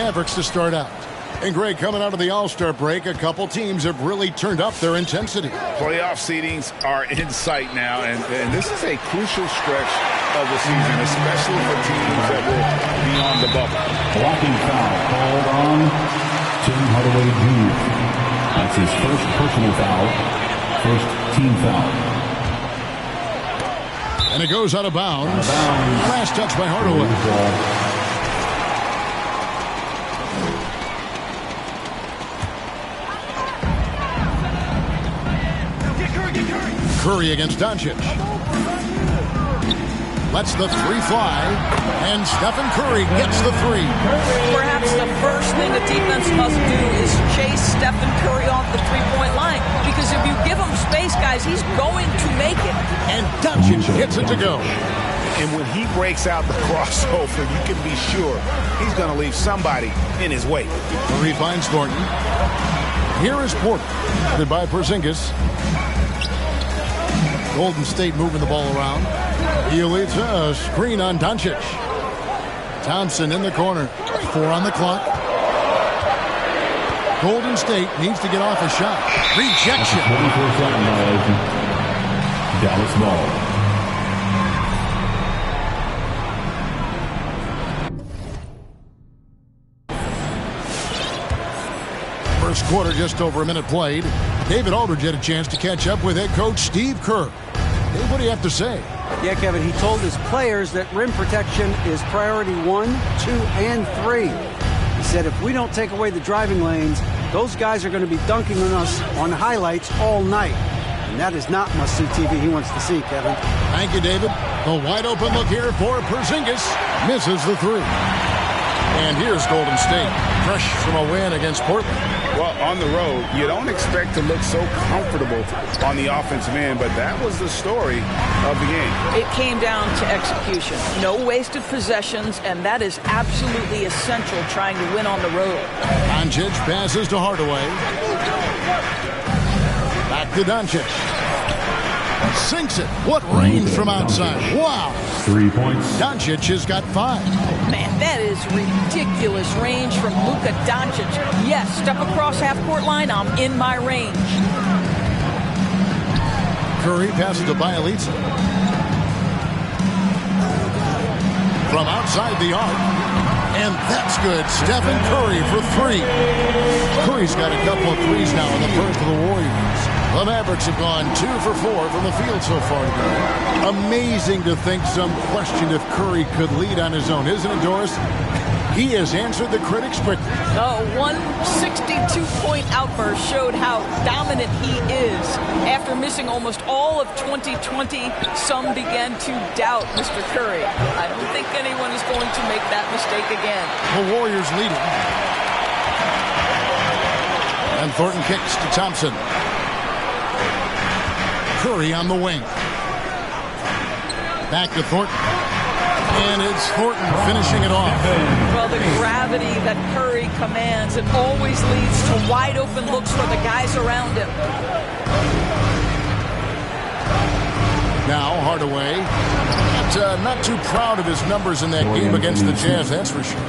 Mavericks to start out. And Greg, coming out of the All-Star break, a couple teams have really turned up their intensity. Playoff seedings are in sight now, and this is a crucial stretch of the season, especially for teams that will be on the bubble. Blocking foul called on Tim Hardaway Jr. That's his first personal foul, first team foul. And it goes out of bounds. Last touch by Hardaway. Curry against Doncic. Lets the three fly, and Stephen Curry gets the three. Perhaps the first thing a defense must do is chase Stephen Curry off the three-point line, because if you give him space, guys, he's going to make it. And Doncic gets it to go. And when he breaks out the crossover, you can be sure he's going to leave somebody in his way. Curry finds Thornton. Here is Porter, led by Porzingis. Golden State moving the ball around. Bielitsa, a screen on Doncic. Thompson in the corner. 4 on the clock. Golden State needs to get off a shot. Rejection. 24-second violation. Dallas ball. First quarter, just over a minute played. David Aldridge had a chance to catch up with head coach Steve Kerr. Dave, what do you have to say? Yeah, Kevin, he told his players that rim protection is priority 1, 2, and 3. He said if we don't take away the driving lanes, those guys are going to be dunking on us on highlights all night. And that is not must-see TV he wants to see, Kevin. Thank you, David. The wide open look here for Porzingis. Misses the three. And here's Golden State, fresh from a win against Portland. Well, on the road, you don't expect to look so comfortable on the offensive end, but that was the story of the game. It came down to execution. No wasted possessions, and that is absolutely essential trying to win on the road. Doncic passes to Hardaway. Back to Doncic. Sinks it. What range from outside. Wow. 3 points. Doncic has got 5. Man, that is ridiculous range from Luka Doncic. Yes, step across half-court line, I'm in my range. Curry passes to Bielitsa. From outside the arc. And that's good. Stephen Curry for 3. Curry's got a couple of threes now in the first of the Warriors. The Mavericks have gone 2 for 4 from the field so far today. Amazing to think some questioned if Curry could lead on his own, isn't it, Doris? He has answered the critics quickly. One 62-point outburst showed how dominant he is. After missing almost all of 2020, some began to doubt Mr. Curry. I don't think anyone is going to make that mistake again. The Warriors leading. And Thornton kicks to Thompson. Curry on the wing. Back to Thornton. And it's Thornton finishing it off. Well, the gravity that Curry commands, it always leads to wide open looks for the guys around him. Now Hardaway. Not too proud of his numbers in that game against the Jazz, that's for sure.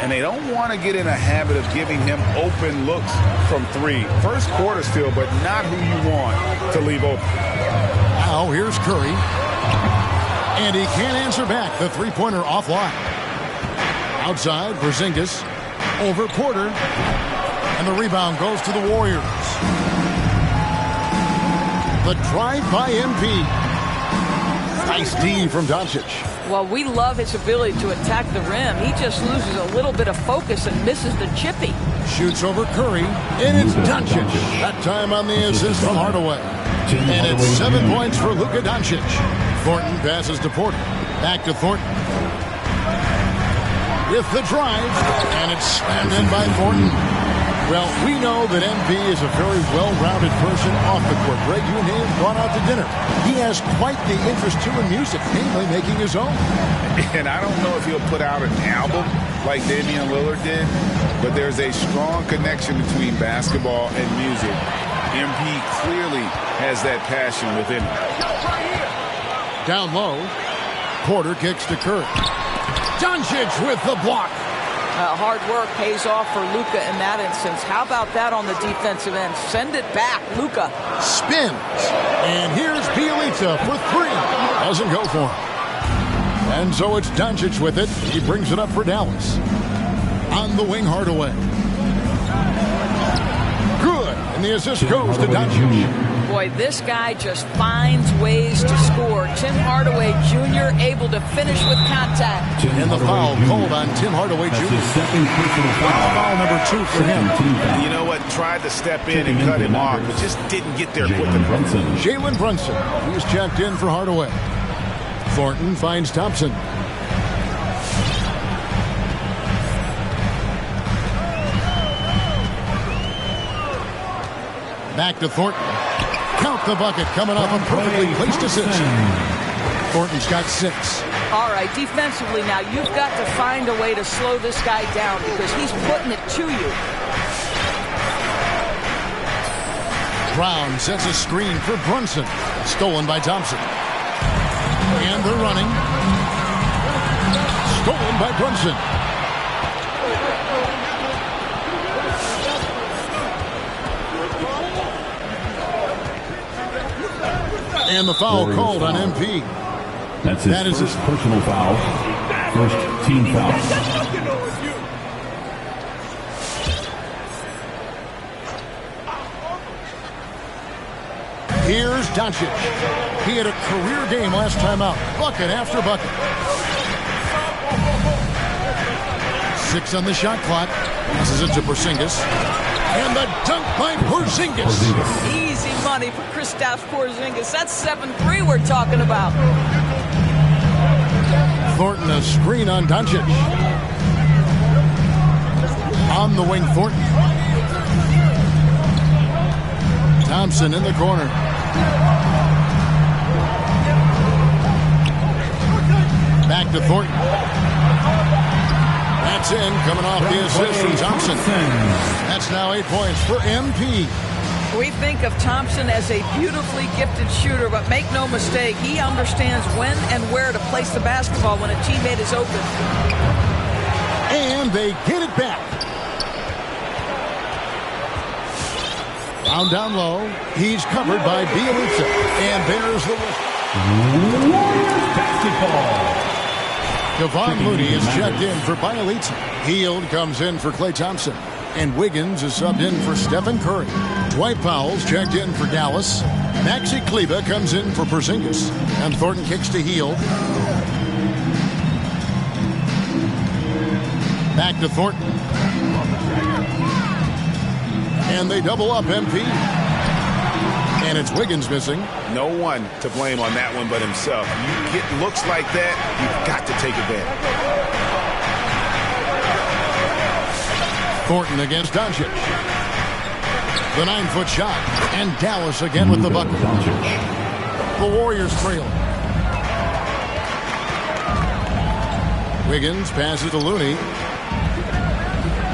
And they don't want to get in a habit of giving him open looks from 3. First quarter still, but not who you want to leave open. Now here's Curry. And he can't answer back. The three-pointer offline. Outside, Porzingis. Over Porter. And the rebound goes to the Warriors. The drive by MP. Nice D from Doncic. Well, we love his ability to attack the rim. He just loses a little bit of focus and misses the chippy. Shoots over Curry. And it's Doncic. That time on the assist from Hardaway. And it's 7 points for Luka Doncic. Thornton passes to Porter. Back to Thornton. With the drive. And it's slammed in by Thornton. Well, we know that MP is a very well-rounded person off the court. Greg, you and he have gone out to dinner. He has quite the interest, too, in music, namely making his own. And I don't know if he'll put out an album like Damian Lillard did, but there's a strong connection between basketball and music. MP clearly has that passion within him. Down low, Porter kicks to Curry. Doncic with the block. Hard work pays off for Luka in that instance. How about that on the defensive end? Send it back, Luka. Spins. And here's Bielitsa for three. Doesn't go for him. And so it's Doncic with it. He brings it up for Dallas. On the wing, Hardaway. Good. And the assist goes to Doncic. Boy, this guy just finds ways to score. Tim Hardaway Jr. able to finish with contact. And the foul called on Tim Hardaway Jr. Foul number 2 for him. You know what? Tried to step in and cut him off, but just didn't get there quick enough. Jalen Brunson. He's checked in for Hardaway. Thornton finds Thompson. Back to Thornton. Count the bucket coming off a perfectly placed assist. Thornton's got 6. All right, defensively now, you've got to find a way to slow this guy down because he's putting it to you. Brown sets a screen for Brunson. Stolen by Thompson. And they're running. Stolen by Brunson. And the foul called on MP. That is his personal foul. First team foul. Here's Doncic. He had a career game last time out. Bucket after bucket. 6 on the shot clock. Passes it to Porzingis. And the dunk by Porzingis. Easy money for Kristaps Porzingis. That's 7-3 we're talking about. Thornton a screen on Doncic. On the wing, Thornton. Thompson in the corner. Back to Thornton. That's in, coming off the assist from Thompson. That's now 8 points for MP. We think of Thompson as a beautifully gifted shooter, but make no mistake, he understands when and where to place the basketball when a teammate is open. And they get it back. Found down low. He's covered by Bielitsa. And there's the Warriors basketball. Kevon Looney is checked in for Bielitsa. Hield comes in for Klay Thompson. And Wiggins is subbed in for Stephen Curry. Dwight Powell's checked in for Dallas. Maxi Kleber comes in for Porzingis. And Thornton kicks to Hield. Back to Thornton. And they double up MP. And it's Wiggins missing. No one to blame on that one but himself. You get looks like that, you've got to take advantage. Thornton against Doncic. The 9-foot shot. And Dallas again with the bucket. The Warriors trail. Wiggins passes to Looney.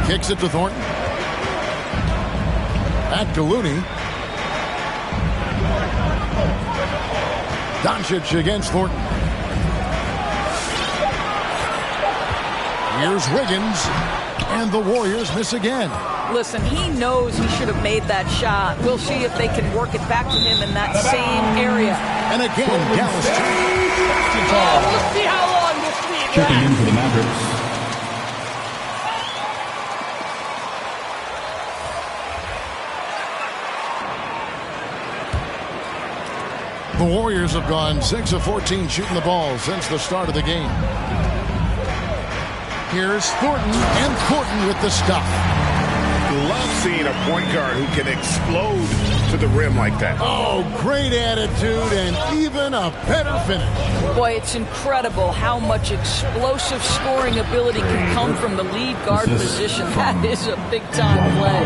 Kicks it to Thornton. Back to Looney. Doncic against Thornton. Here's Wiggins. And the Warriors miss again. Listen, he knows he should have made that shot. We'll see if they can work it back to him in that same area. And again, Dallas. We'll see how long this lead Checking in lasts. for the Mavericks. The Warriors have gone 6 of 14 shooting the ball since the start of the game. Here's Thornton, and Thornton with the stop. Love seeing a point guard who can explode to the rim like that. Oh, great attitude and even a better finish. Boy, it's incredible how much explosive scoring ability can come from the lead guard position. That is a big-time play.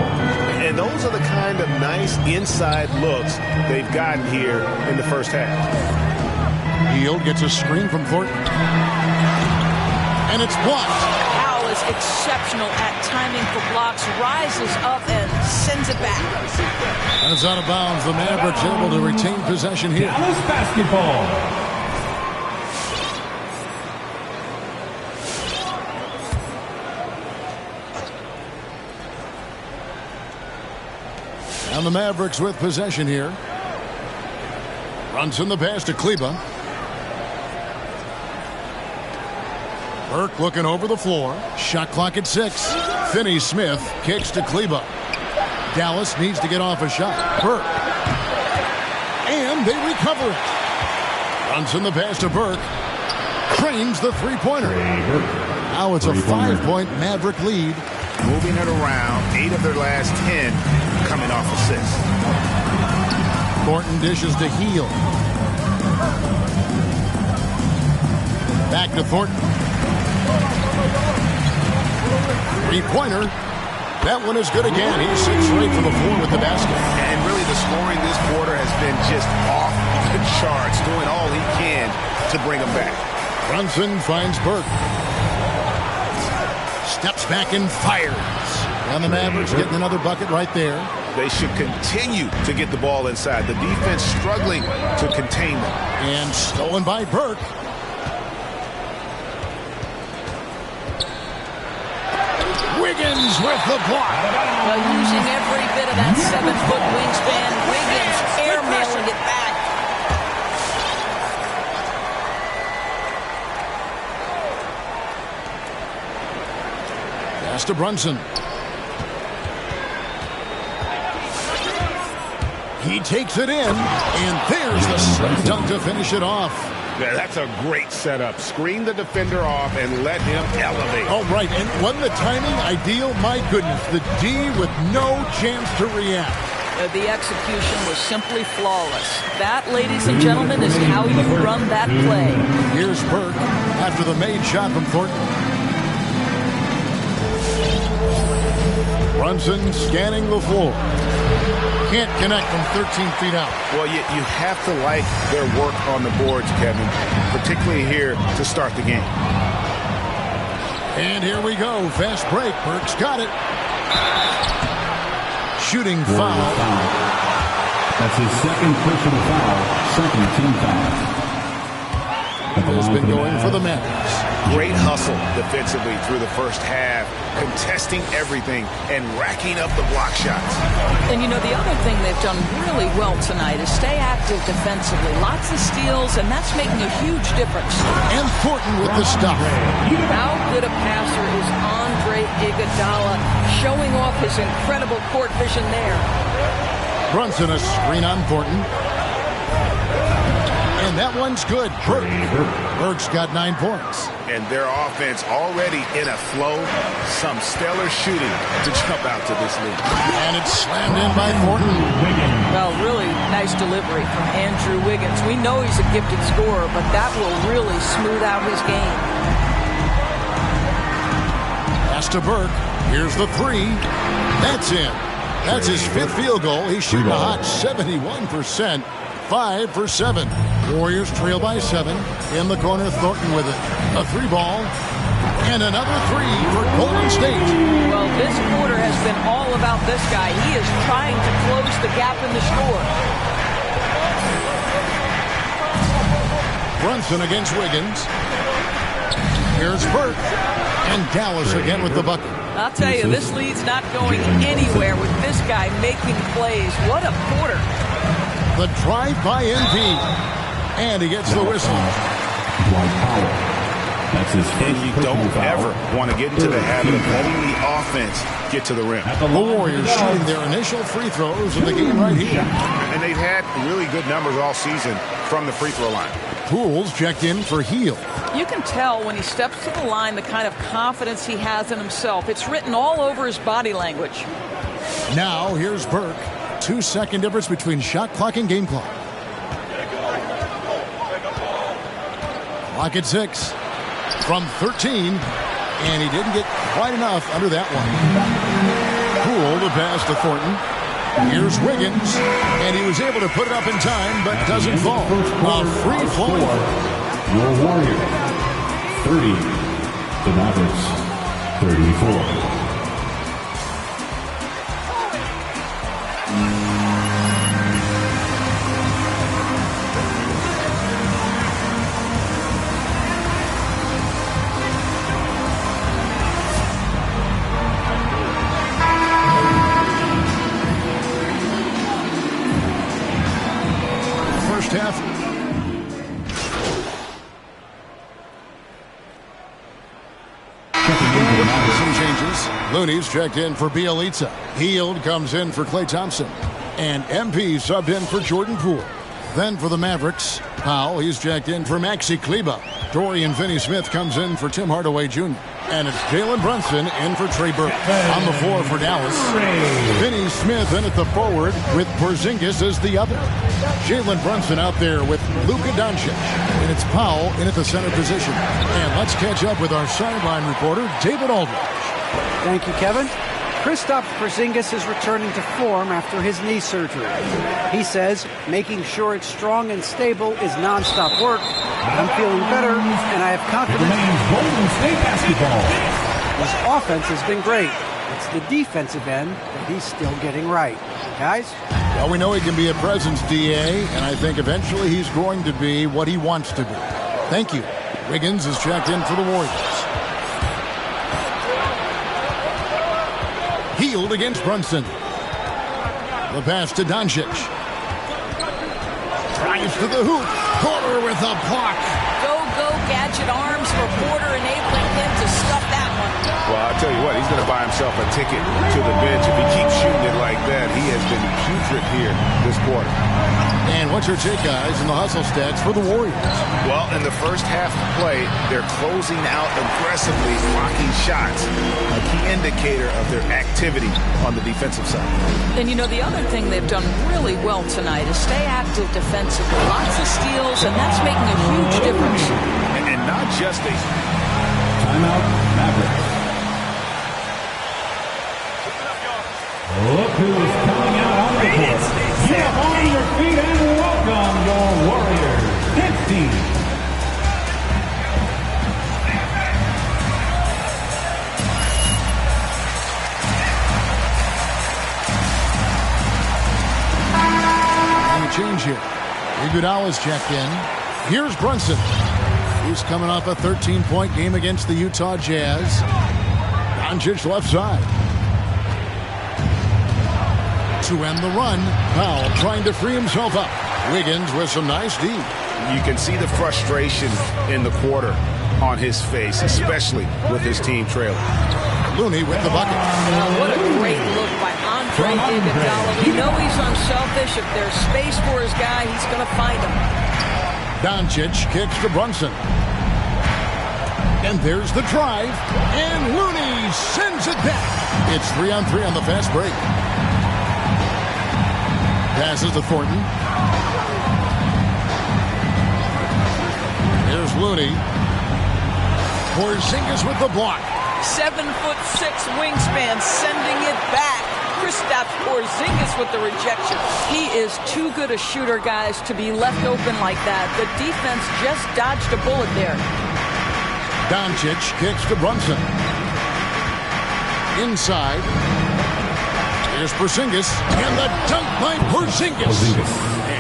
And those are the kind of nice inside looks they've gotten here in the first half. Hield gets a screen from Thornton. And it's blocked. Powell is exceptional at timing for blocks, rises up and sends it back. And it's out of bounds. The Mavericks able to retain possession here. Dallas basketball. And the Mavericks with possession here. Runs in the pass to Kleba. Burke looking over the floor. Shot clock at 6. Finney-Smith kicks to Kleba. Dallas needs to get off a shot. Burke. And they recover it. Runs in the pass to Burke. Cranes the three-pointer. Now it's a 5-point Maverick lead. Moving it around. 8 of their last 10 coming off assists. Thornton dishes to Heel. Back to Thornton. Three-pointer. That one is good again. He's 6 straight from the floor with the basket. And really the scoring this quarter has been just off the charts, doing all he can to bring him back. Brunson finds Burke. Steps back and fires. And the Mavericks getting another bucket right there. They should continue to get the ball inside. The defense struggling to contain them. And stolen by Burke. Wiggins with the block. Well, using every bit of that 7-foot wingspan, Wiggins airmailing it back. Pass to Brunson. He takes it in, and there's the slam dunk to finish it off. Yeah, that's a great setup. Screen the defender off and let him elevate. Oh, right. And wasn't the timing ideal? My goodness. The D with no chance to react. The execution was simply flawless. That, ladies and gentlemen, is how you run that play. Here's Burke after the made shot from Thornton. Brunson scanning the floor. Can't connect from 13 feet out. Well, you have to like their work on the boards, Kevin, particularly here to start the game. And here we go. Fast break. Burke's got it. Shooting foul. That's his second personal foul, second team foul. Has been going for the Mavericks. Great hustle defensively through the first half, contesting everything and racking up the block shots. And you know, the other thing they've done really well tonight is stay active defensively. Lots of steals, and that's making a huge difference. And Thornton with the stop. How good a passer is Andre Iguodala, showing off his incredible court vision there. Brunson a screen on Thornton. And that one's good. Burke's got 9 points. And their offense already in a flow. Some stellar shooting to jump out to this lead. And it's slammed in by Thornton. Well, really nice delivery from Andrew Wiggins. We know he's a gifted scorer, but that will really smooth out his game. Pass to Burke. Here's the 3. That's in. That's his 5th field goal. He's shooting a hot 71%. 5 for 7. Warriors trail by 7. In the corner, Thornton with it. A 3-ball. And another 3 for Golden State. Well, this quarter has been all about this guy. He is trying to close the gap in the score. Brunson against Wiggins. Here's Burke. And Dallas again with the bucket. I'll tell you, this lead's not going anywhere with this guy making plays. What a quarter. The drive by NP. And he gets the whistle. That's his And you don't ever want to get into the habit of letting the offense get to the rim. The Warriors shooting their initial free throws in the game right here. And they've had really good numbers all season from the free throw line. Pools checked in for Heel. You can tell when he steps to the line the kind of confidence he has in himself. It's written all over his body language. Now here's Burke. 2-second difference between shot clock and game clock. Clock at 6. From 13. And he didn't get quite enough under that one. Poole to pass to Thornton. Here's Wiggins. And he was able to put it up in time, but doesn't fall. A free-flowing. Your Warrior, 30. The Mavericks, 34. Looney's checked in for Bielitsa. Hield comes in for Klay Thompson. And MP subbed in for Jordan Poole. Then for the Mavericks, Powell, he's checked in for Maxi Kleba. Dorian Finney-Smith comes in for Tim Hardaway Jr. And it's Jalen Brunson in for Trey Burke. On the floor for Dallas, Finney-Smith in at the forward with Porzingis as the other. Jalen Brunson out there with Luka Doncic. And it's Powell in at the center position. And let's catch up with our sideline reporter, David Aldridge. Thank you, Kevin. Kristaps Porzingis is returning to form after his knee surgery. He says making sure it's strong and stable is nonstop work. I'm feeling better, and I have confidence. Golden State basketball. His offense has been great. It's the defensive end that he's still getting right. Guys? Well, we know he can be a presence, DA, and I think eventually he's going to be what he wants to be. Thank you. Wiggins is checked in for the Warriors. Hield against Brunson. The pass to Doncic. Drives to the hoop. Porter with a block. Go, gadget arms for Porter, enabling him to stuff that one. Well, I'll tell you what, he's going to buy himself a ticket to the bench. If he keeps shooting it like that, he has been putrid here this quarter. And what's your take, guys, in the hustle stats for the Warriors? Well, in the first half of play, they're closing out aggressively, blocking shots, a key indicator of their activity on the defensive side. And, you know, the other thing they've done really well tonight is stay active defensively. Lots of steals, and that's making a huge difference. And not just a... Timeout, Mavericks. Look who is coming out on the court. Get up on your feet and welcome your Warriors. 15. On the change here. Iguodala's checked in. Here's Brunson. He's coming off a 13-point game against the Utah Jazz. Doncic left side. To end the run, Powell trying to free himself up. Wiggins with some nice D. You can see the frustration in the quarter on his face, especially with his team trailing. Looney with the bucket. What a great look by Andre Iguodala. We know he's unselfish. If there's space for his guy, he's going to find him. Doncic kicks to Brunson. And there's the drive. And Looney sends it back. It's 3-on-3 on the fast break. Passes to Thornton. Here's Looney. Porzingis with the block. 7'6" wingspan, sending it back. Kristaps Porzingis with the rejection. He is too good a shooter, guys, to be left open like that. The defense just dodged a bullet there. Doncic kicks to Brunson. Inside. Here's Porzingis. And the dunk by Porzingis.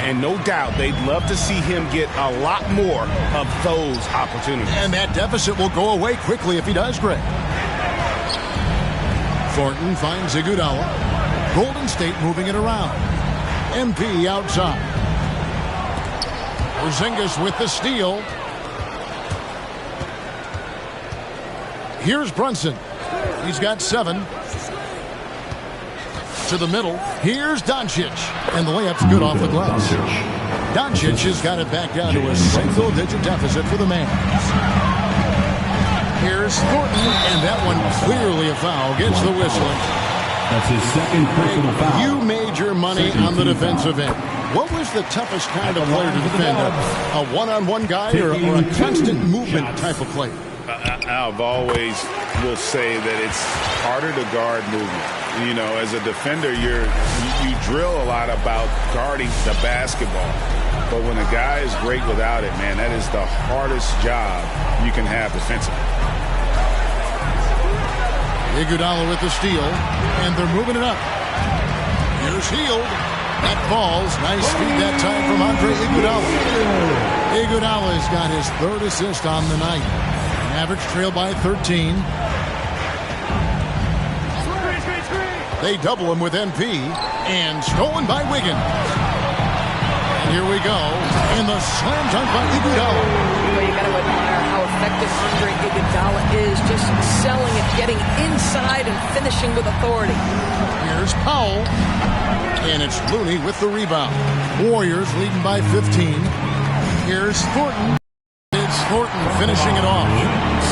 And no doubt, they'd love to see him get a lot more of those opportunities. And that deficit will go away quickly if he does, Greg. Thornton finds Iguodala. Golden State moving it around. MP outside. Porzingis with the steal. Here's Brunson. He's got 7. To the middle. Here's Doncic. And the layup's good off the glass. Doncic has got it back down to a single-digit deficit for the Mavs. Here's Thornton, and that one clearly a foul. Gets the whistling. That's his second personal foul. You made your money on the defensive end. What was the toughest kind of player to defend? A one-on-one guy or a constant movement type of player? I've always will say that it's harder to guard movement. You know, as a defender, you drill a lot about guarding the basketball. But when a guy is great without it, man, that is the hardest job you can have defensively. Iguodala with the steal, and they're moving it up. Here's Hield. That falls. Nice feed that time from Andre Iguodala. Iguodala's got his 3rd assist on the night. Mavericks trail by 13. They double him with MP, and stolen by Wiggins. And here we go, and the slam dunk by Iguodala. Well, you got to admire how effective effective Andre Iguodala is, just selling it, getting inside and finishing with authority. Here's Powell. And it's Looney with the rebound. Warriors leading by 15. Here's Thornton. It's Thornton finishing it off.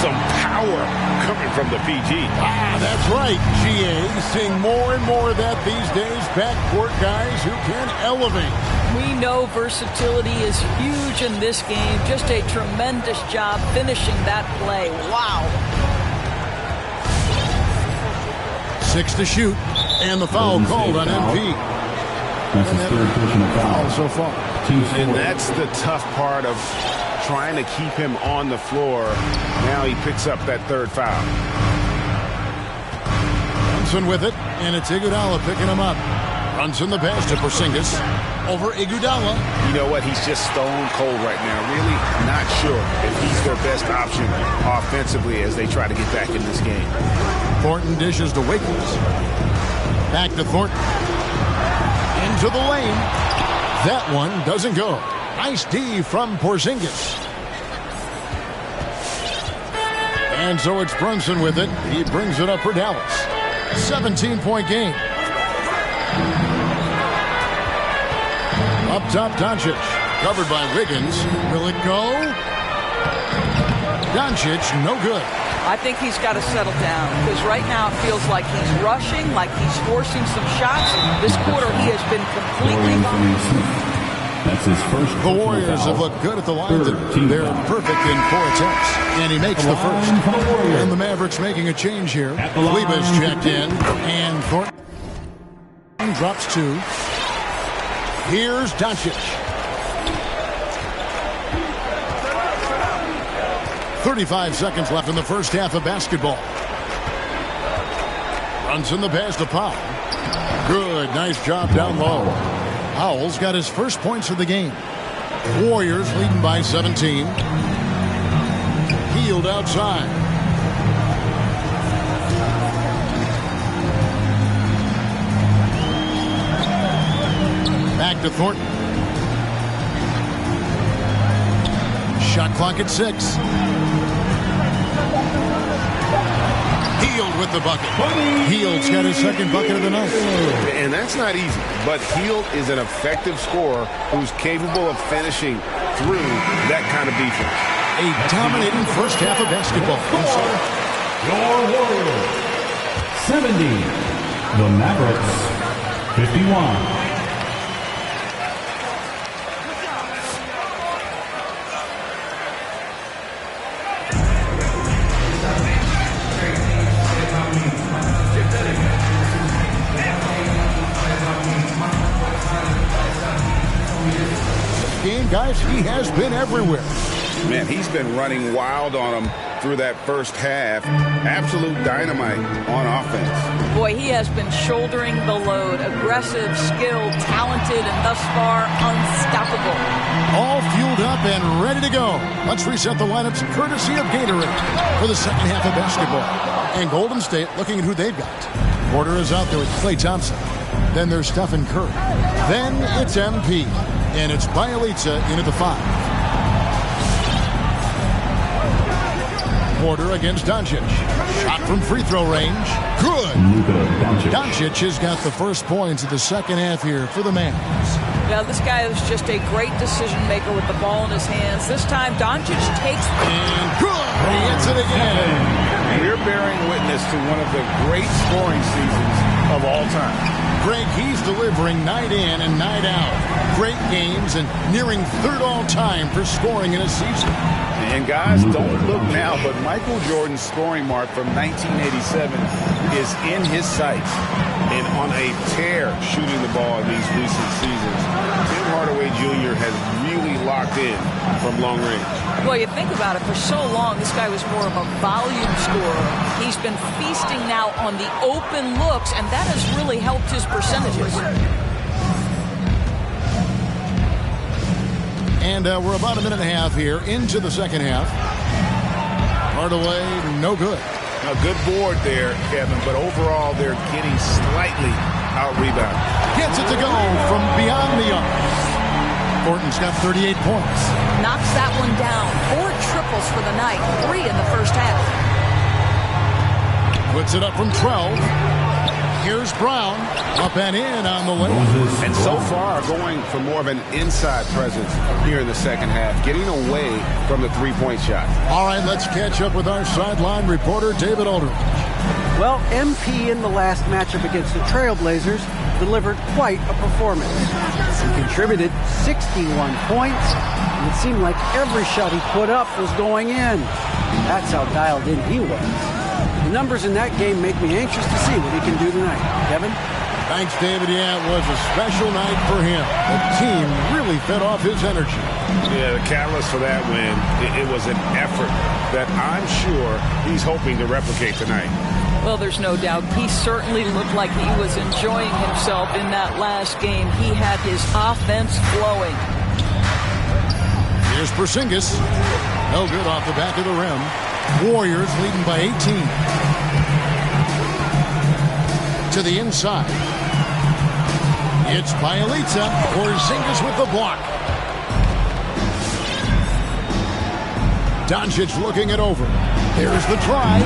Some power coming from the PG. That's right, GA. Seeing more and more of that these days. Backcourt guys who can elevate. We know versatility is huge in this game. Just a tremendous job finishing that play. Wow. 6 to shoot. And the foul called on MP. That's his third personal foul so far. And that's the tough part of trying to keep him on the floor. Now he picks up that third foul. Brunson with it, and it's Iguodala picking him up. Brunson the pass to Porzingis over Iguodala. You know what? He's just stone cold right now. Really not sure if he's their best option offensively as they try to get back in this game. Thornton dishes to Wiggins. Back to Thornton. Into the lane. That one doesn't go. Nice D from Porzingis. And so it's Brunson with it. He brings it up for Dallas. 17-point game. Up top, Doncic. Covered by Wiggins. Will it go? Doncic, no good. I think he's got to settle down because right now it feels like he's rushing, like he's forcing some shots. This quarter he has been completely gone. That's his first. The Warriors have looked good at the line. They're perfect in 4 attempts. And he makes the first. And the Mavericks making a change here. Kleba's checked in. And Thornton drops 2. Here's Doncic. 35 seconds left in the first half of basketball. Brunson the pass to Powell. Good, nice job down low. Powell's got his first points of the game. Warriors leading by 17. Hield outside. Back to Thornton. Shot clock at 6. Hield with the bucket. Hield's got his second bucket of the night. And that's not easy, but Hield is an effective scorer who's capable of finishing through that kind of defense. A dominating first half of basketball. Your Warriors 70. The Mavericks 51. Guys, he has been everywhere. Man, he's been running wild on them through that first half. Absolute dynamite on offense. Boy, he has been shouldering the load. Aggressive, skilled, talented, and thus far unstoppable. All fueled up and ready to go. Let's reset the lineups courtesy of Gatorade for the second half of basketball. And Golden State looking at who they've got. Porter is out there with Klay Thompson. Then there's Stephen Curry. Then it's MP. And it's Bielitsa in at the 5. Porter against Doncic. Shot from free throw range. Good. Doncic has got the first points of the second half here for the Mavs. Yeah, this guy is just a great decision maker with the ball in his hands. This time, Doncic takes... And good. He hits it again. We're bearing witness to one of the great scoring seasons of all time. Greg, he's delivering night in and night out. Great games and nearing third all-time for scoring in a season. And guys, don't look now, but Michael Jordan's scoring mark from 1987 is in his sights and on a tear shooting the ball in these recent seasons. Tim Hardaway Jr. has really locked in from long range. Well, you think about it, for so long, this guy was more of a volume scorer. He's been feasting now on the open looks, and that has really helped his percentages. And we're about a minute and a half here into the second half. Hardaway, no good. A good board there, Kevin, but overall they're getting slightly out-rebounded. Gets it to go from beyond the arc. Thornton's got 38 points. Knocks that one down. 4 triples for the night, 3 in the first half. Puts it up from 12. Here's Brown, up and in on the lane. And so far, going for more of an inside presence here in the second half, getting away from the three-point shot. All right, let's catch up with our sideline reporter, David Aldridge. Well, MP in the last matchup against the Trailblazers delivered quite a performance. He contributed 61 points, and it seemed like every shot he put up was going in. That's how dialed in he was. The numbers in that game make me anxious to see what he can do tonight. Kevin? Thanks, David. Yeah, it was a special night for him. The team really fed off his energy. Yeah, the catalyst for that win, it was an effort that I'm sure he's hoping to replicate tonight. Well, there's no doubt. He certainly looked like he was enjoying himself in that last game. He had his offense flowing. Here's Porzingis. No good off the back of the rim. Warriors leading by 18. To the inside. It's Bielitsa. Porzingis with the block. Doncic looking it over. There's the drive.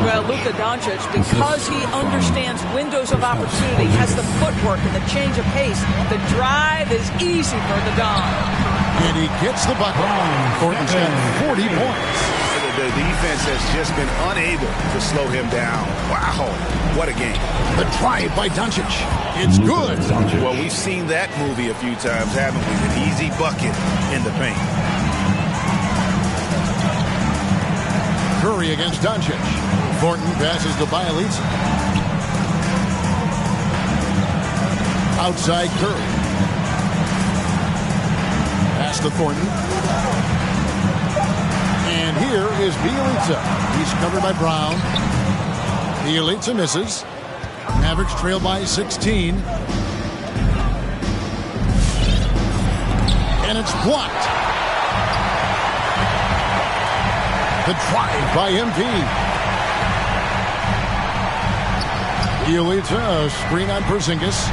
Well, Luka Doncic, because he understands windows of opportunity, has the footwork and the change of pace, the drive is easy for the Don. And he gets the bucket. Thornton's got 40 points. The defense has just been unable to slow him down. Wow, what a game. The drive by Doncic. It's good. Well, we've seen that movie a few times, haven't we? An easy bucket in the paint. Curry against Doncic. Thornton passes to Bielitsa. Outside Curry. Pass to Thornton. And here is Bielitsa. He's covered by Brown. Bielitsa misses. Mavericks trail by 16. And it's blocked. The drive by MP. Bielitsa, a screen on Porzingis.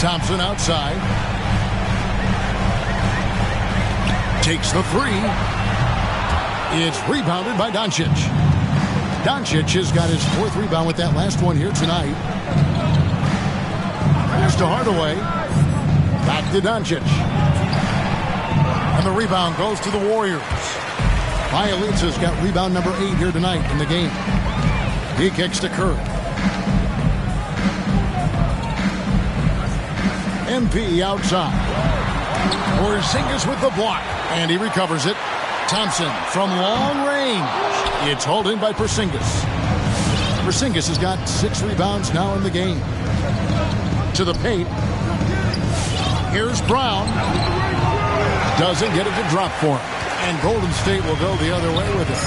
Thompson outside. Takes the three. It's rebounded by Doncic. Doncic has got his 4th rebound with that last one here tonight. Pass to Hardaway. Back to Doncic. And the rebound goes to the Warriors. Bielitsa's got rebound number 8 here tonight in the game. He kicks to Curry. MP outside. Porzingis with the block. And he recovers it. Thompson from long range. It's hauled in by Porzingis. Porzingis has got 6 rebounds now in the game. To the paint. Here's Brown. Doesn't get it to drop for him. And Golden State will go the other way with it.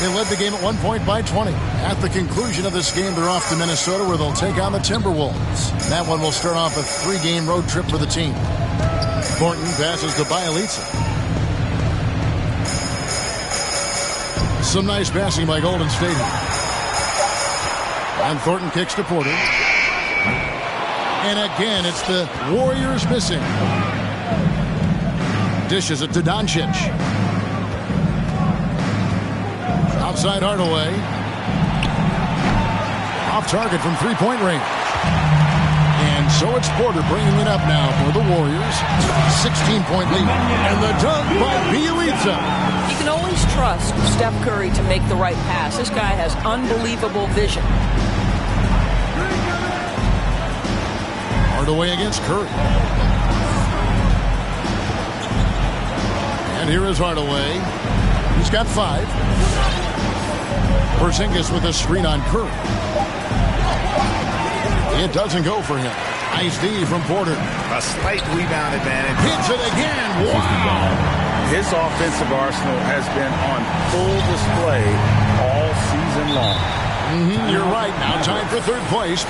They led the game at 1 point by 20. At the conclusion of this game, they're off to Minnesota where they'll take on the Timberwolves. That one will start off a 3-game road trip for the team. Thornton passes to Bielitsa. Some nice passing by Golden State. And Thornton kicks to Porter. And again, it's the Warriors missing. Dishes it to Doncic. Outside Hardaway. Off target from 3-point range. And so it's Porter bringing it up now for the Warriors. 16-point lead. And the dunk by Bielitsa. You can always trust Steph Curry to make the right pass. This guy has unbelievable vision. Hardaway against Curry. And here is Hardaway. He's got 5. Porzingis with a screen on Curry. It doesn't go for him. Nice D from Porter. A slight rebound advantage. Hits it again. Wow. His offensive arsenal has been on full display all season long. You're right. Now time for 3rd place.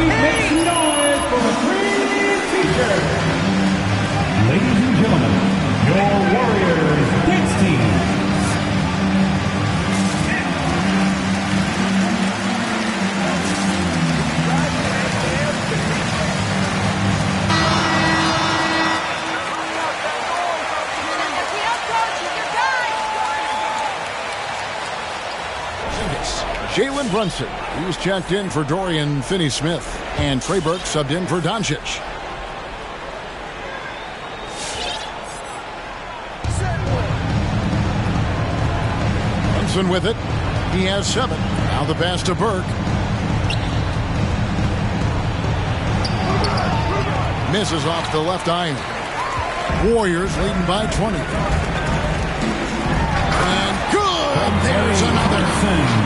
Make some noise for the Green T-shirt. Ladies and gentlemen, your Warriors dance team. Jalen Brunson. He's checked in for Dorian Finney-Smith. And Trey Burke subbed in for Doncic. Brunson with it. He has 7. Now the pass to Burke. Misses off the left iron. Warriors leading by 20. And good. There's another.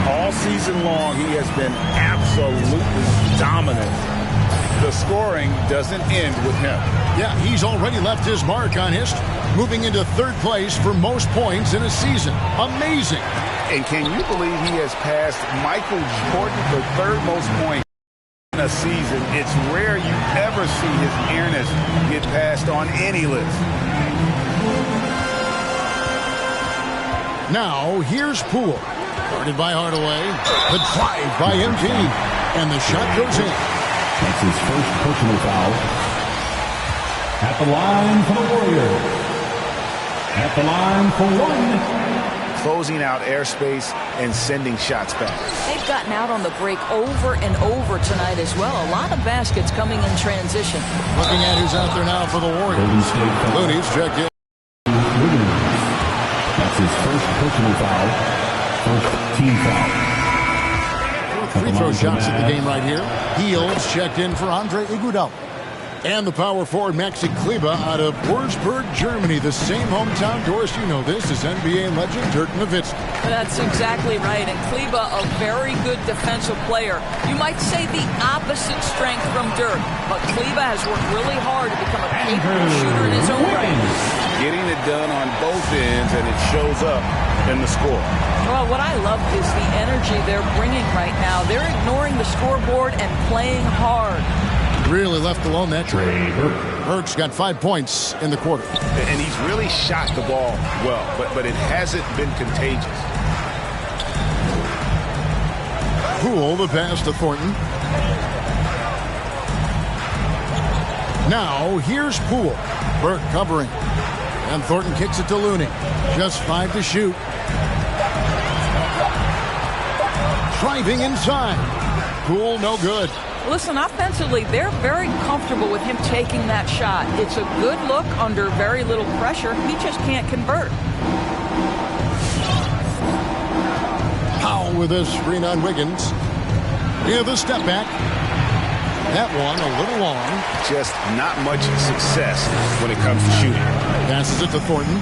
All season long, he has been absolutely dominant. The scoring doesn't end with him. Yeah, he's already left his mark on history, moving into 3rd place for most points in a season. Amazing. And can you believe he has passed Michael Jordan for 3rd most points in a season? It's rare you ever see his nearness get passed on any list. Now, here's Poole. Guarded by Hardaway. The drive by MG. And the shot goes in. That's his first personal foul. At the line for the Warriors. At the line for 1. Closing out airspace and sending shots back. They've gotten out on the break over and over tonight as well. A lot of baskets coming in transition. Looking at who's out there now for the Warriors. Looney's checked in. That's his first personal foul. First team foul. Free throw shots at the game right here. Heels checked in for Andre Iguodala. And the power forward Maxi Kleber out of Wurzburg, Germany. The same hometown, Doris, you know this, is NBA legend Dirk Nowitzki. That's exactly right. And Kleber, a very good defensive player. You might say the opposite strength from Dirk. But Kleber has worked really hard to become a capable shooter in his own right. Getting it done on both ends, and it shows up in the score. Well, what I love is the energy they're bringing right now. They're ignoring the scoreboard and playing hard. Really left alone that trade. Burke's got 5 points in the quarter. And he's really shot the ball well, but it hasn't been contagious. Poole, the pass to Thornton. Now, here's Poole. Burke covering. And Thornton kicks it to Looney. Just 5 to shoot. Driving inside. Poole, no good. Listen, offensively, they're very comfortable with him taking that shot. It's a good look under very little pressure. He just can't convert. Powell with a screen on Wiggins. Yeah, the step back. That one a little long. Just not much success when it comes to shooting. Passes it to Thornton.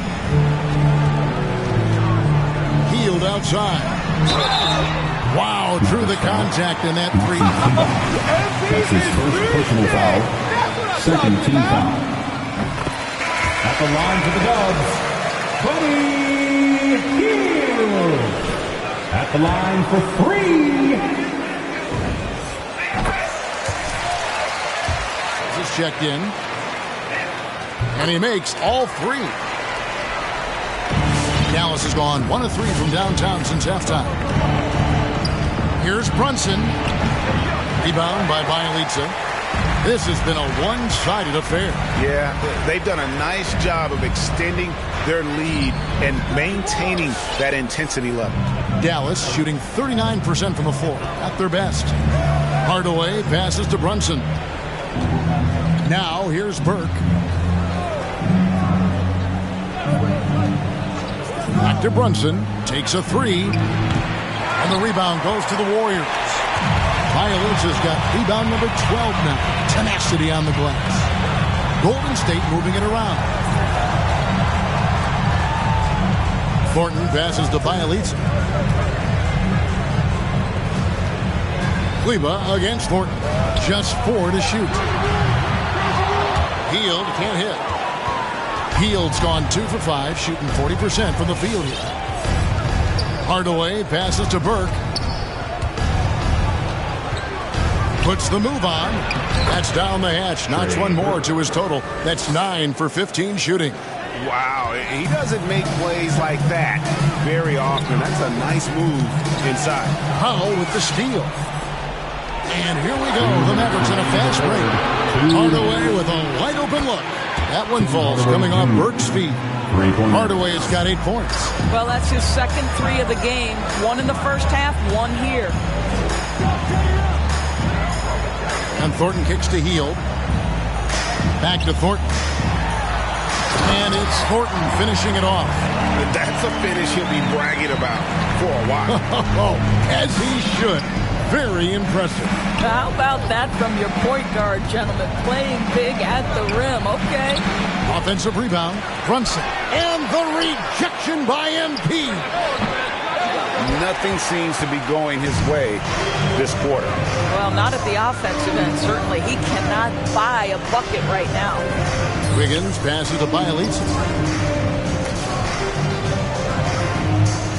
Healed outside. Wow, drew the contact in that 3. That's his first personal foul. Second team foul. At the line for the Dubs, Buddy Hield. At the line for 3. Just checked in. And he makes all 3. Dallas has gone 1 of 3 from downtown since halftime. Here's Brunson. Rebound by Bielitsa. This has been a one-sided affair. Yeah, they've done a nice job of extending their lead and maintaining that intensity level. Dallas shooting 39% from the floor at their best. Hardaway passes to Brunson. Now here's Burke. Back to Brunson. Takes a 3. And the rebound goes to the Warriors. Bielitsa's got rebound number 12 now. Tenacity on the glass. Golden State moving it around. Thornton passes to Bielitsa. Kleber against Thornton. Just 4 to shoot. Hield can't hit. Hield's gone 2 for 5, shooting 40% from the field here. Hardaway passes to Burke. Puts the move on. That's down the hatch. Knocks one more to his total. That's 9 for 15 shooting. Wow, he doesn't make plays like that very often. That's a nice move inside. Powell with the steal. And here we go. The Mavericks in a fast break. Hardaway with a wide open look. That one falls coming off Burke's feet. Hardaway has got 8 points. Well, that's his second 3 of the game. 1 in the first half, 1 here. And Thornton kicks to Hield. Back to Thornton. And it's Thornton finishing it off. That's a finish he'll be bragging about for a while. As he should. Very impressive. How about that from your point guard, gentlemen? Playing big at the rim. Okay. Offensive rebound. Brunson. And the rejection by MP. Nothing seems to be going his way this quarter. Well, not at the offensive end, certainly. He cannot buy a bucket right now. Wiggins passes to Bielitz.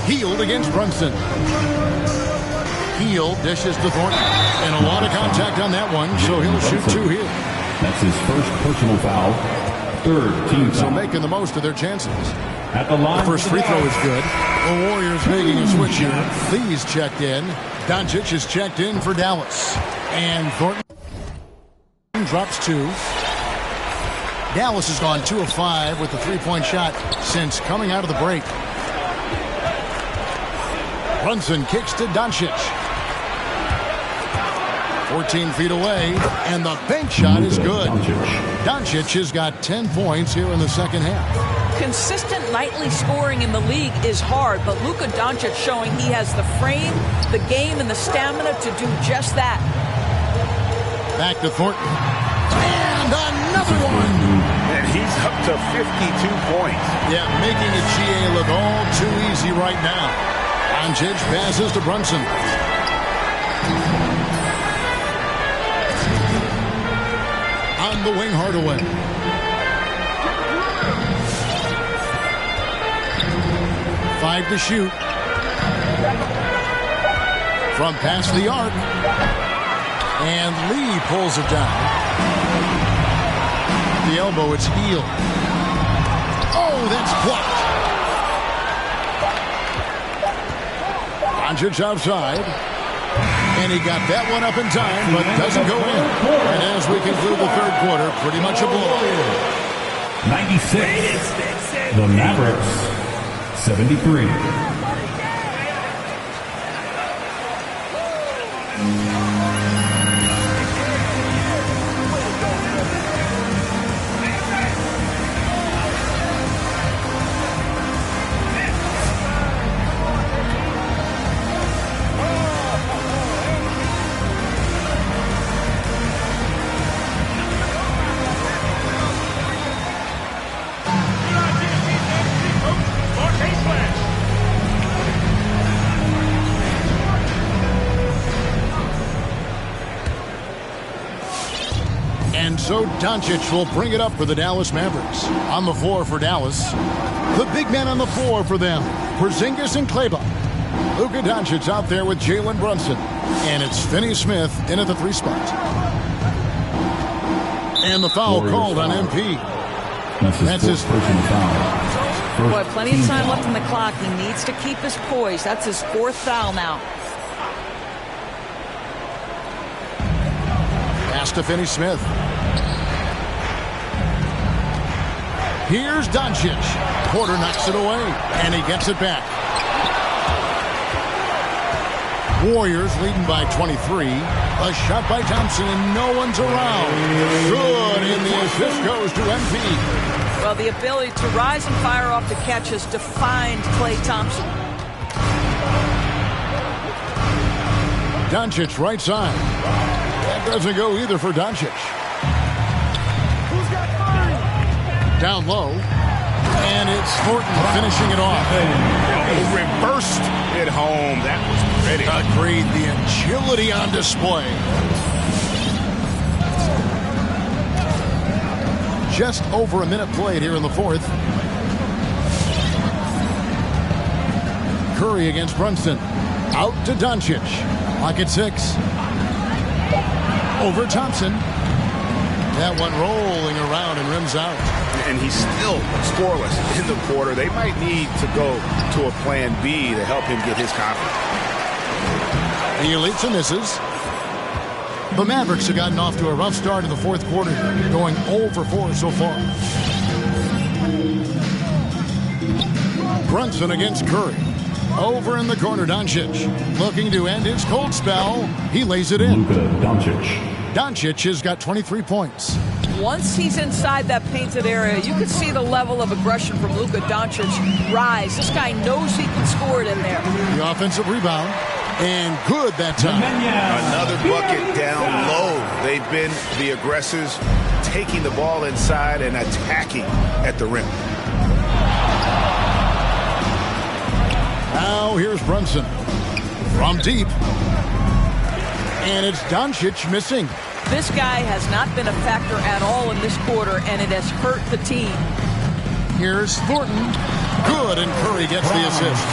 Hield against Brunson. Hield dishes to Thornton. And a lot of contact on that one, so he'll shoot 2 here. That's his first personal foul. Third team foul. So making the most of their chances. At the line. The first free throw is good. The Warriors making a switch here. Lee's checked in. Doncic is checked in for Dallas. And Thornton drops 2. Dallas has gone 2 of 5 with the 3-point shot since coming out of the break. Brunson kicks to Doncic. 14 feet away, and the bank shot is good. Doncic has got 10 points here in the second half. Consistent nightly scoring in the league is hard, but Luka Doncic showing he has the frame, the game, and the stamina to do just that. Back to Thornton. And another one! And he's up to 52 points. Yeah, making a GA look all too easy right now. Doncic passes to Brunson. On the wing, Hardaway. Five to shoot. From past the arc. And Lee pulls it down. The elbow, it's Hield. Oh, that's blocked. Doncic outside. And he got that one up in time, but doesn't go in. And as we conclude the third quarter, pretty much a blowout. 96. The Mavericks. 73. So Doncic will bring it up for the Dallas Mavericks. On the floor for Dallas. The big man on the floor for them. Porzingis and Kleber. Luka Doncic out there with Jalen Brunson. And it's Finney Smith in at the 3 spot. And the foul called on MP. That's his personal foul. Boy, plenty of time left in the clock. He needs to keep his poise. That's his 4th foul now. Pass to Finney Smith. Here's Doncic. Porter knocks it away, and he gets it back. Warriors leading by 23. A shot by Thompson, and no one's around. Good, and the assist goes to MP. Well, the ability to rise and fire off the catch has defined Klay Thompson. Doncic right side. That doesn't go either for Doncic. Down low, and it's Thornton finishing it off. Reversed it home. That was pretty. Agreed. The agility on display. Just over a minute played here in the 4th. Curry against Brunson. Out to Doncic. Clock at 6. Over Thompson. That one rolling around and rims out. And he's still scoreless in the quarter. They might need to go to a plan B to help him get his confidence. The Elitza misses. The Mavericks have gotten off to a rough start in the fourth quarter, going 0 for 4 so far. Brunson against Curry. Over in the corner, Doncic. Looking to end his cold spell. He lays it in. Luka Doncic. Doncic has got 23 points. Once he's inside that painted area, you can see the level of aggression from Luka Doncic rise. This guy knows he can score it in there. The offensive rebound. And good that time. Another bucket down low. They've been the aggressors, taking the ball inside and attacking at the rim. Now here's Brunson from deep. And it's Doncic missing. This guy has not been a factor at all in this quarter, and it has hurt the team. Here's Thornton. Good, and Curry gets the assist.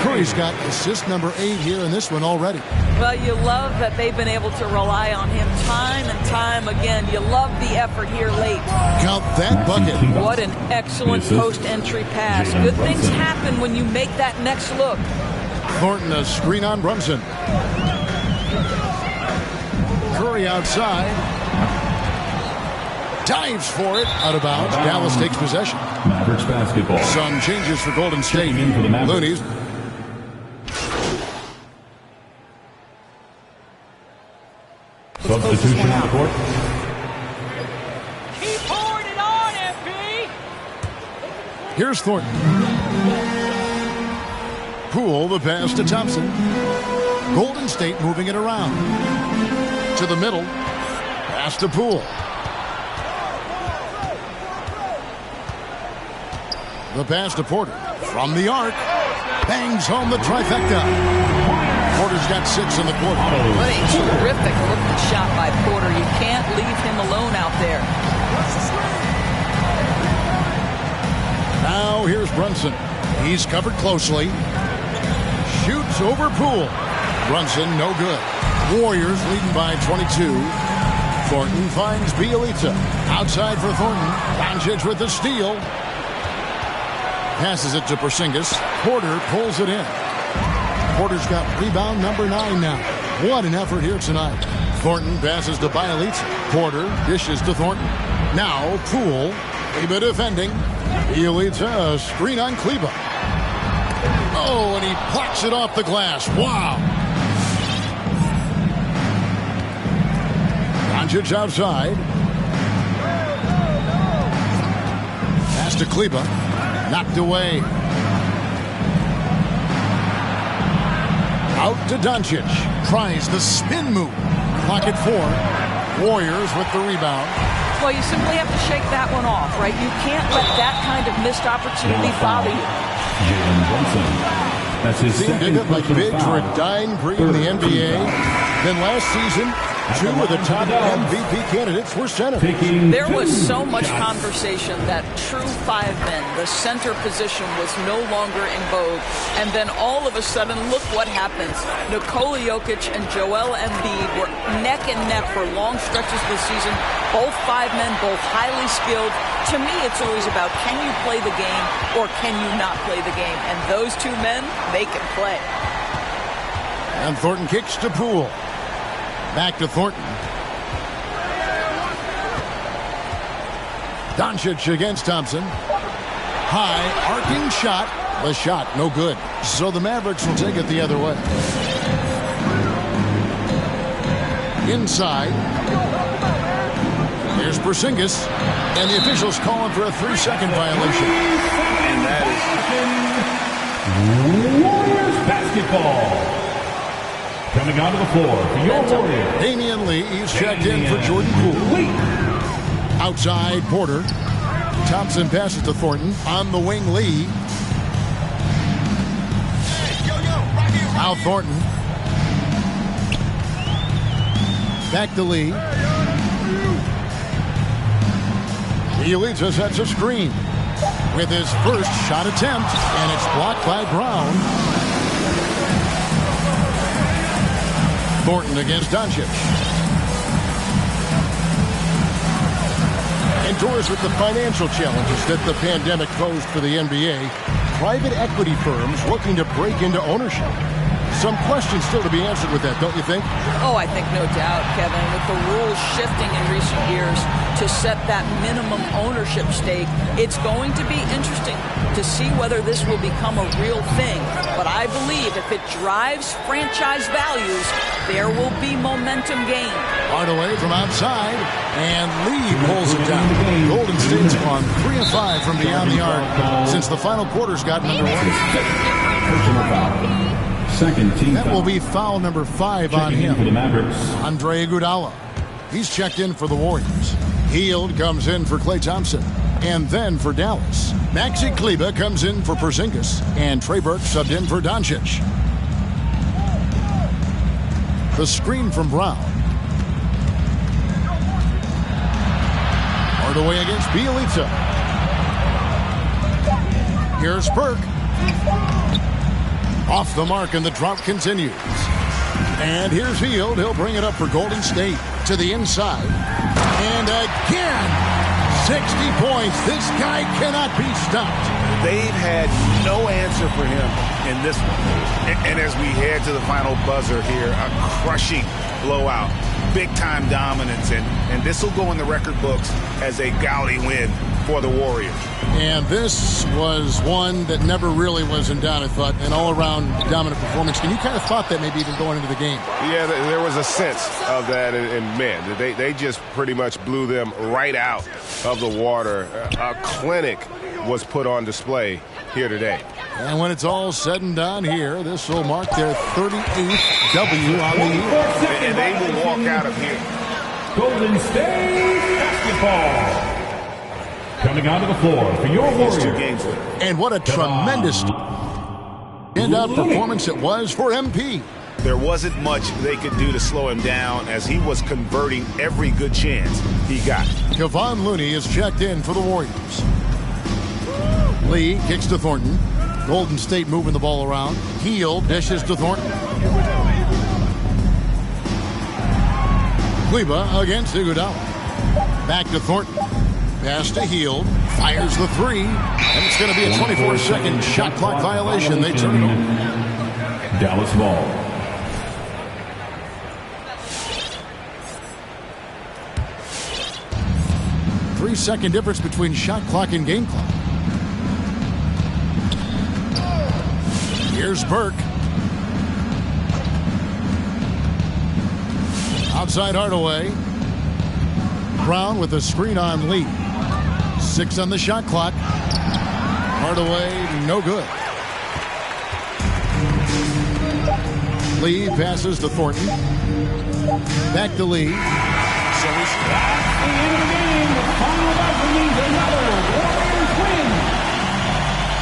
Curry's got assist number 8 here in this one already. Well, you love that they've been able to rely on him time and time again. You love the effort here late. Count that bucket. What an excellent post-entry pass. Good things happen when you make that next look. Thornton, a screen on Brunson. Curry outside. Dives for it. Out of bounds. Dallas takes possession. Mavericks basketball. Some changes for Golden State. In for the Mavericks. Looney's. Substitution on the court. Keep pouring it on, FB. Here's Thornton. Poole, the pass to Thompson. Golden State moving it around. To the middle. Pass to Poole. The pass to Porter. From the arc. Bangs home the trifecta. Porter's got 6 in the quarter. What a terrific looking shot by Porter. You can't leave him alone out there. Now here's Brunson. He's covered closely. Shoots over Poole. Brunson no good. Warriors leading by 22. Thornton finds Bielitsa. Outside for Thornton. Doncic with the steal. Passes it to Porzingis. Porter pulls it in. Porter's got rebound number 9 now. What an effort here tonight. Thornton passes to Bielitsa. Porter dishes to Thornton. Now Poole. Kleba defending. Bielitsa, a screen on Kleba. Oh, and he plucks it off the glass. Wow. Doncic outside. Pass to Kleba. Knocked away. Out to Doncic. Tries the spin move. Clock at 4. Warriors with the rebound. Well, you simply have to shake that one off, right? You can't let that kind of missed opportunity bother you. Jalen Brunson. That's his second Like bigs were a dying breed in the NBA. Then last season, 2 of the top MVP candidates were center. There was so much conversation that true 5 men, the center position, was no longer in vogue. And then all of a sudden, look what happens. Nikola Jokic and Joel Embiid were neck and neck for long stretches this season. Both 5 men, both highly skilled. To me, it's always about, can you play the game or can you not play the game? And those 2 men, they can play. And Thornton kicks to Poole. Back to Thornton. Doncic against Thompson. High, arcing shot. The shot, no good. So the Mavericks will take it the other way. Inside. Here's Porzingis. And the officials calling for a 3-second violation. And that Warriors basketball. Coming onto the floor for your Warriors. Damian Lee is checked in for Jordan Poole. Outside, Porter. Thompson passes to Thornton. On the wing, Lee. Now Thornton. Back to Lee. Bielitsa sets a screen with his first shot attempt, and it's blocked by Brown. Thornton against Doncic. Indoors with the financial challenges that the pandemic posed for the NBA, private equity firms looking to break into ownership. Some questions still to be answered with that, don't you think? Oh, I think no doubt, Kevin. With the rules shifting in recent years to set that minimum ownership stake, it's going to be interesting to see whether this will become a real thing. But I believe if it drives franchise values, there will be momentum gained. Hardaway from outside, and Lee pulls it down. Golden State's gone 3 of 5 from beyond the arc since the final quarter's gotten underway. Personal foul. Second team That foul. will be foul number 5 on Checking in for the him. Mavericks. Andre Iguodala. He's checked in for the Warriors. Hield comes in for Klay Thompson. And then for Dallas, Maxi Kleber comes in for Porzingis. And Trey Burke subbed in for Doncic. The screen from Brown. Hardaway against Bielitsa. Here's Burke. Off the mark, and the drought continues. And here's Hield. He'll bring it up for Golden State to the inside. And again, 60 points. This guy cannot be stopped. They've had no answer for him in this one. And as we head to the final buzzer here, a crushing blowout, big-time dominance, and this will go in the record books as a gaudy win for the Warriors. And this was one that never really was in doubt, I thought, an all-around dominant performance. And you kind of thought that maybe even going into the game. Yeah, there was a sense of that, and man, they just pretty much blew them right out of the water. A clinic was put on display here today. And when it's all said and done here, this will mark their 38th W on the year. And they will walk out of here. Golden State basketball. Coming onto the floor for your It's 2 Warriors. games left. And what a tremendous standout performance it was for MP. There wasn't much they could do to slow him down as he was converting every good chance he got. Kevon Looney is checked in for the Warriors. Lee kicks to Thornton. Golden State moving the ball around. Hield dishes to Thornton. Kleber against Iguodala. Back to Thornton. Pass to Hield. Fires the 3. And it's going to be a 24-second shot clock violation. They turn it over. Dallas ball. Three-second difference between shot clock and game clock. Here's Burke. Outside Hardaway. Brown with a screen on Lee. 6 on the shot clock. Hardaway, no good. Lee passes to Thornton. Back to Lee. That's the end of the game. The final buzzer means another Warriors win.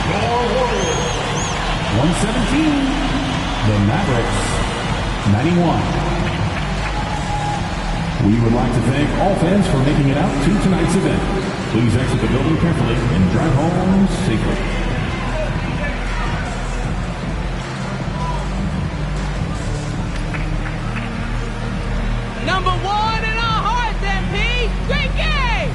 Your Warriors 117. The Mavericks 91. We would like to thank all fans for making it out to tonight's event. Please exit the building carefully and drive home safely. Number 1 in our hearts, MP. Great game.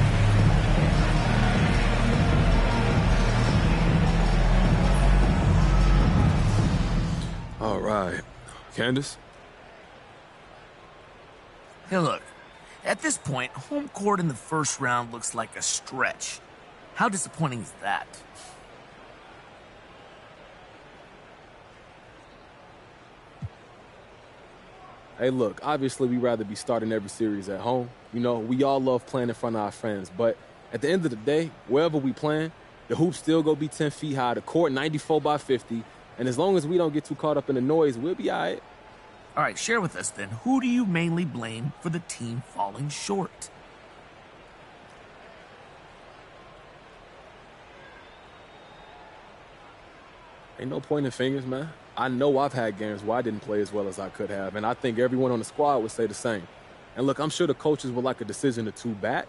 All right. Candace? Hey, look. At this point, home court in the first round looks like a stretch. How disappointing is that? Hey, look, obviously we'd rather be starting every series at home. You know, we all love playing in front of our fans, but at the end of the day, wherever we playing, the hoop's still gonna be 10 feet high, the court 94 by 50, and as long as we don't get too caught up in the noise, we'll be all right. All right, share with us then. Who do you mainly blame for the team falling short? Ain't no pointing fingers, man. I know I've had games where I didn't play as well as I could have, and I think everyone on the squad would say the same. And look, I'm sure the coaches would like a decision or two back.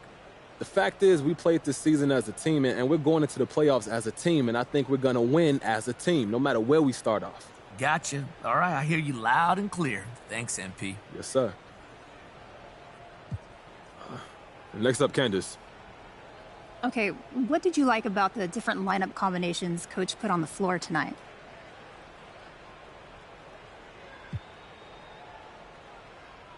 The fact is, we played this season as a team, and we're going into the playoffs as a team, and I think we're going to win as a team, no matter where we start off. Gotcha. All right, I hear you loud and clear. Thanks, MP. Yes, sir. Next up, Candace. Okay, what did you like about the different lineup combinations Coach put on the floor tonight?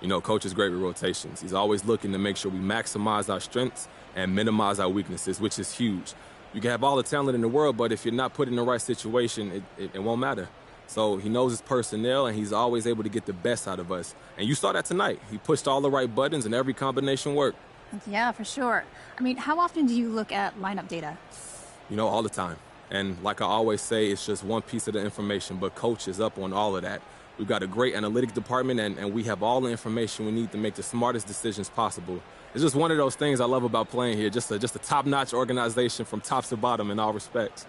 You know, coach is great with rotations. He's always looking to make sure we maximize our strengths and minimize our weaknesses, which is huge. You can have all the talent in the world, but if you're not put in the right situation, it won't matter. So he knows his personnel, and he's always able to get the best out of us. And you saw that tonight. He pushed all the right buttons, and every combination worked. Yeah, for sure. I mean, how often do you look at lineup data? You know, all the time. And like I always say, it's just one piece of the information, but coach is up on all of that. We've got a great analytic department, and we have all the information we need to make the smartest decisions possible. It's just one of those things I love about playing here, just a top-notch organization from top to bottom in all respects.